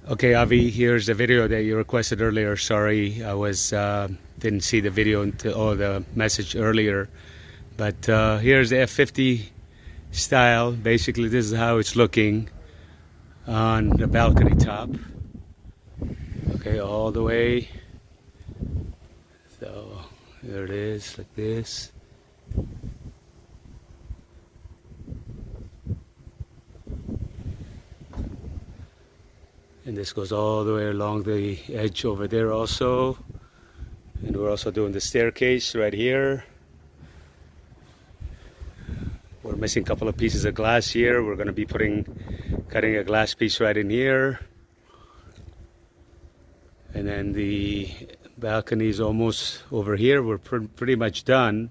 Okay, Avi, here's the video that you requested earlier. Sorry, I was didn't see the video or the message earlier. But here's the F50 style. Basically, this is how it's looking on the balcony top. Okay, all the way. So there it is, like this. And this goes all the way along the edge over there also. And we're also doing the staircase right here. We're missing a couple of pieces of glass here. We're going to be cutting a glass piece right in here. And then the balcony is almost over here. We're pretty much done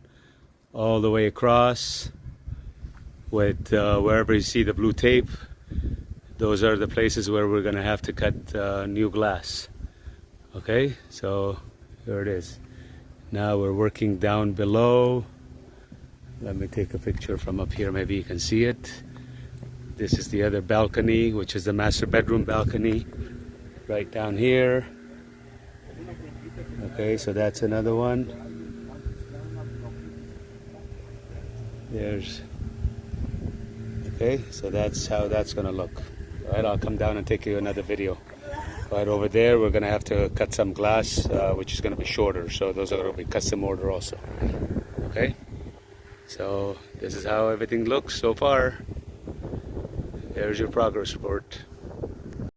all the way across with wherever you see the blue tape. Those are the places where we're going to have to cut new glass. Okay, so here it is. Now we're working down below. Let me take a picture from up here, maybe you can see it. This is the other balcony, which is the master bedroom balcony, right down here. Okay, so that's another one. Okay, so that's how that's going to look. All right, I'll come down and take you another video. Right over there, we're going to have to cut some glass, which is going to be shorter. So those are going to be custom order also. Okay, so this is how everything looks so far. There's your progress report.